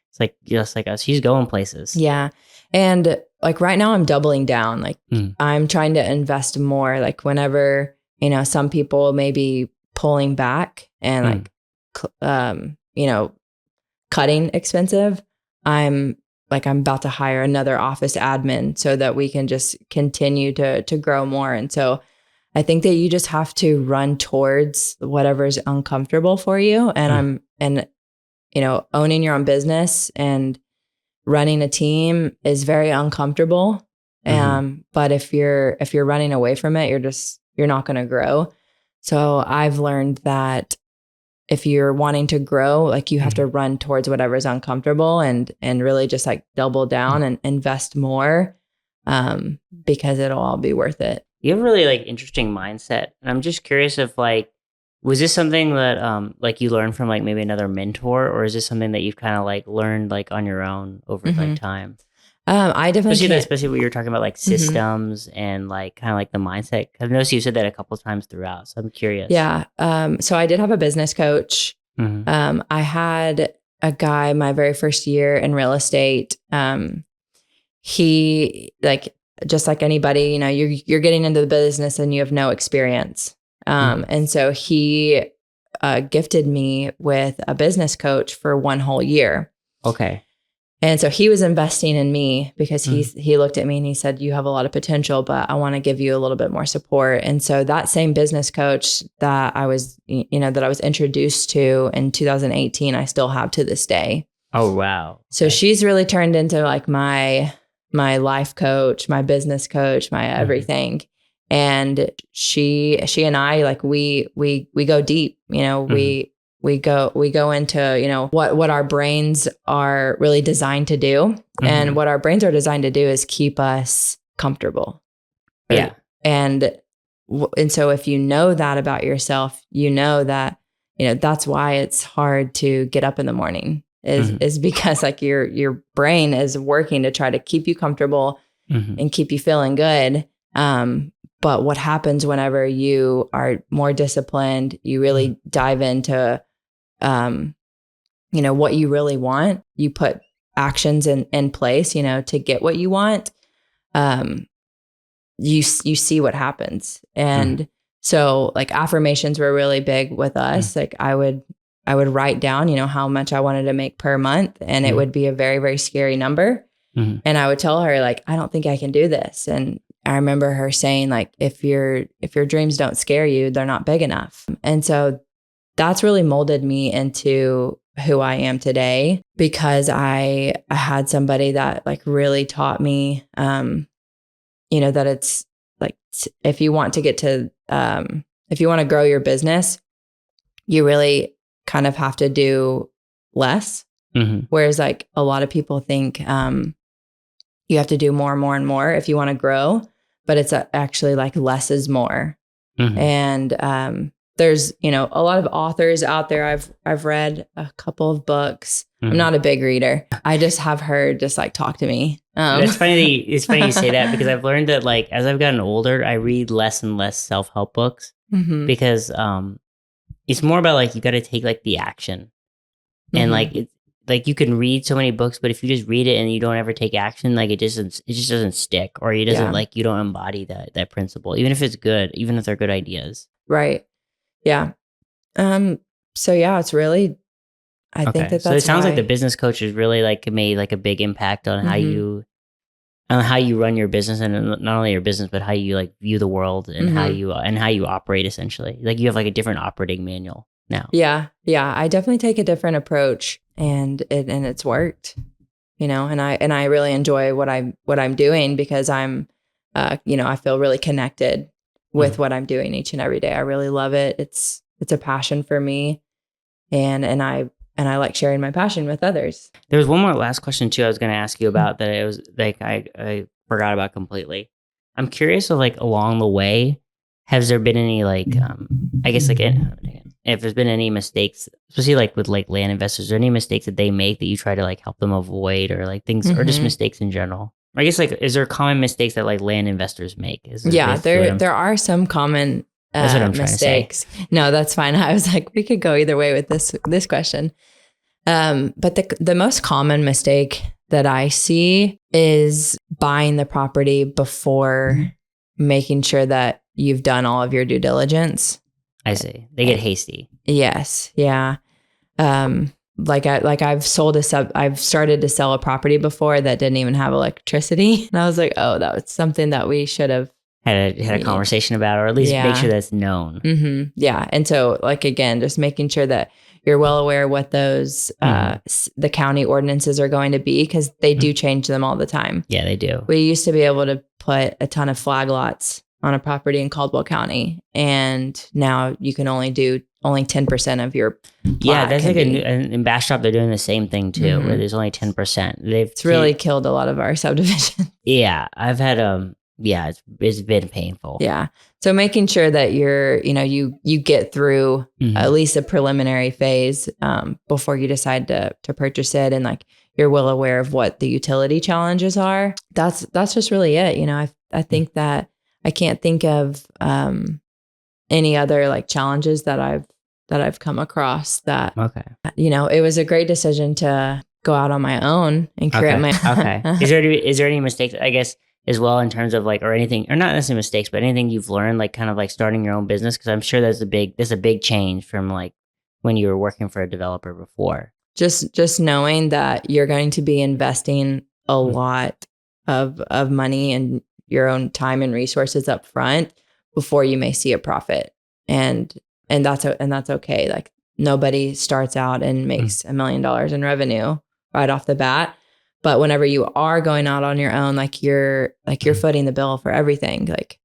It's like, just like us, she's going places. Yeah. And like right now I'm doubling down. Like I'm trying to invest more. Like whenever, some people may be pulling back and cutting expensive, I'm about to hire another office admin so that we can just continue to grow more. And so I think that you just have to run towards whatever's uncomfortable for you. And owning your own business and running a team is very uncomfortable. But if you're running away from it, you're not going to grow. So I've learned that if you're wanting to grow, like you have to run towards whatever is uncomfortable and really just like double down and invest more, because it'll all be worth it. You have a really like interesting mindset. And I'm just curious if like, was this something that like you learned from like maybe another mentor, or is this something that you've kind of like learned like on your own over like time? I definitely can't. Especially when you're talking about like systems and like kind of like the mindset. I've noticed you said that a couple of times throughout, so I'm curious. Yeah. So I did have a business coach. I had a guy my very first year in real estate. He like, just like anybody, you know, you're getting into the business and you have no experience. And so he gifted me with a business coach for 1 whole year. Okay. And so he was investing in me because he looked at me and he said, you have a lot of potential, but I want to give you a little bit more support. And so that same business coach that I was introduced to in 2018, I still have to this day. Oh, wow. Okay. So she's really turned into like my life coach, my business coach, my everything. And she and I, like, we go deep, you know, we go into, you know, what our brains are really designed to do. And what our brains are designed to do is keep us comfortable. Yeah. And so if you know that about yourself, you know that, you know, that's why it's hard to get up in the morning is because like your brain is working to try to keep you comfortable and keep you feeling good. But what happens whenever you are more disciplined, you really dive into you know, what you really want, you put actions in place, you know, to get what you want, you see what happens. And so like affirmations were really big with us. Like I would write down, you know, how much I wanted to make per month. And it would be a very, very scary number. And I would tell her like, I don't think I can do this. And I remember her saying like, if your dreams don't scare you, they're not big enough. And so that's really molded me into who I am today, because I had somebody that like really taught me, you know, that it's like, if you want to get to, if you want to grow your business, you really kind of have to do less. Whereas like a lot of people think, you have to do more and more and more if you want to grow, but it's actually like less is more. And, there's, you know, a lot of authors out there. I've read a couple of books. I'm not a big reader. I just have her just like talk to me. That's funny. It's funny you say that, because I've learned that like as I've gotten older, I read less and less self-help books because it's more about like you got to take like the action, and like it's like you can read so many books, but if you just read it and you don't ever take action, like it just doesn't stick, or it doesn't like you don't embody that principle, even if it's good, even if they're good ideas. Right. Yeah. So yeah, it's really, I think that's so it sounds like the business coach has really like made like a big impact on how you run your business, and not only your business, but how you like view the world and how you operate essentially. Like you have like a different operating manual now. Yeah. I definitely take a different approach, and it's worked, you know, and I really enjoy what I'm doing, because I'm, you know, I feel really connected with what I'm doing each and every day. I really love it. It's a passion for me, and I like sharing my passion with others. There was one more last question too I was going to ask you about that it was like I forgot about completely. I'm curious of like along the way, has there been any like I guess like if there's been any mistakes, especially like with like land investors, are there any mistakes that they make that you try to like help them avoid, or like things or just mistakes in general? I guess like, is there common mistakes that like land investors make? Yeah, there are some common that's what I'm mistakes. Trying to say. No, that's fine. I was like, we could go either way with this question. But the most common mistake that I see is buying the property before making sure that you've done all of your due diligence. I see. They get hasty. Yes. Yeah. I've started to sell a property before that didn't even have electricity. And I was like, oh, that was something that we should have had a conversation about, or at least make sure that's known. Yeah. And so like, again, just making sure that you're well aware what those, the county ordinances are going to be, because they do change them all the time. Yeah, they do. We used to be able to put a ton of flag lots on a property in Caldwell County, and now you can only do 10% of your yeah, that's like in Bastrop they're doing the same thing too, where there's only 10%. It's really killed a lot of our subdivisions. Yeah, I've had it's been painful. Yeah, so making sure that you get through at least a preliminary phase before you decide to purchase it, and like you're well aware of what the utility challenges are. That's just really it. You know, I think that I can't think of any other like challenges that I've come across that, you know, it was a great decision to go out on my own and create my Is there any mistakes, I guess, as well, in terms of like, or anything, or not necessarily mistakes, but anything you've learned, like kind of like starting your own business? Because I'm sure there's a big change from like when you were working for a developer before. Just knowing that you're going to be investing a lot of money and your own time and resources up front before you may see a profit, and that's okay. Like nobody starts out and makes $1 million in revenue right off the bat. But whenever you are going out on your own, like you're footing the bill for everything, like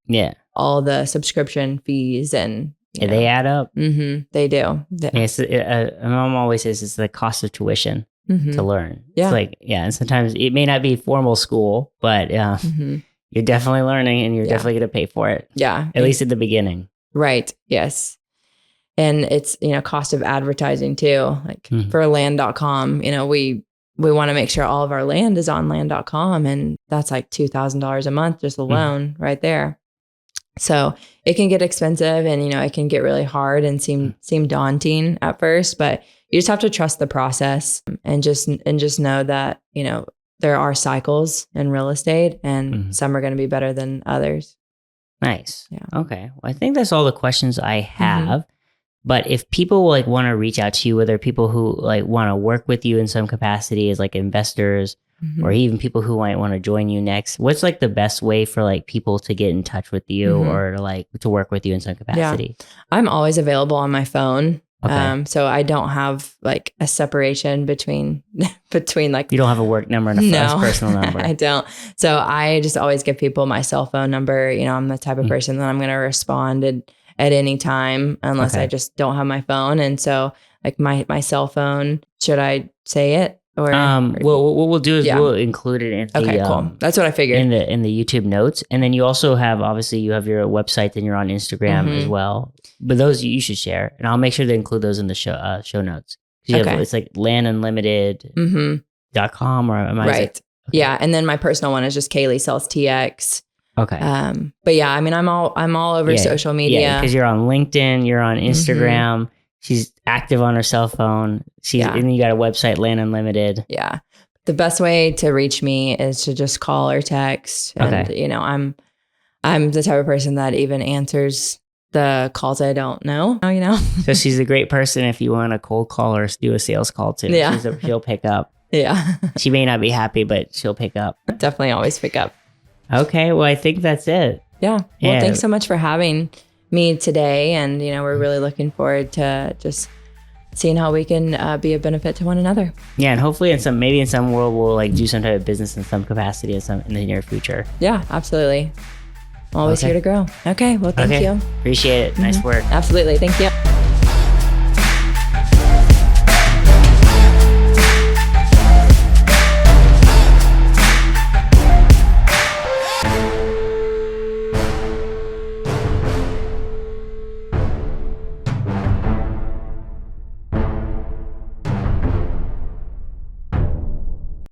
all the subscription fees and they add up. Mm-hmm, they do. My mom always says it's the cost of tuition to learn. It's like, and sometimes it may not be formal school, but you're definitely learning and you're definitely going to pay for it. Yeah. At least at the beginning. Right. Yes. And it's, you know, cost of advertising too. Like for land.com, you know, we want to make sure all of our land is on land.com, and that's like $2,000 a month just alone right there. So it can get expensive, and, you know, it can get really hard and seem daunting at first, but you just have to trust the process and just know that, you know, there are cycles in real estate, and some are going to be better than others. Nice. Yeah. Okay. Well, I think that's all the questions I have. But if people like want to reach out to you, whether people who like want to work with you in some capacity as like investors, or even people who might want to join you next, what's like the best way for like people to get in touch with you or like to work with you in some capacity? Yeah. I'm always available on my phone. So I don't have like a separation between like, you don't have a work number and a personal number. I don't. So I just always give people my cell phone number. You know, I'm the type of person that I'm going to respond at any time unless I just don't have my phone. And so like my cell phone, should I say it? Or well, what we'll do is we'll include it in the cool. That's what I figured. In the YouTube notes. And then you also have, obviously you have your website and you're on Instagram as well. But those you should share. And I'll make sure to include those in the show notes. It's like landunlimited.com or am I right. Yeah. And then my personal one is just Kaylee Sells TX. Okay. But yeah, I mean, I'm all over social media. Yeah, because you're on LinkedIn, you're on Instagram. She's active on her cell phone. And then you got a website, Land Unlimited. Yeah. The best way to reach me is to just call or text. And, you know, I'm the type of person that even answers the calls I don't know, you know? So she's a great person if you want to cold call or do a sales call too. Yeah. She'll pick up. Yeah. She may not be happy, but she'll pick up. Definitely always pick up. Okay. Well, I think that's it. Yeah. Well, thanks so much for having me today. And, you know, we're really looking forward to just seeing how we can be a benefit to one another. Yeah. And hopefully in some world, we'll like do some type of business in some capacity in the near future. Yeah, absolutely. Always here to grow. Okay. Well, thank you. Appreciate it. Nice work. Absolutely. Thank you.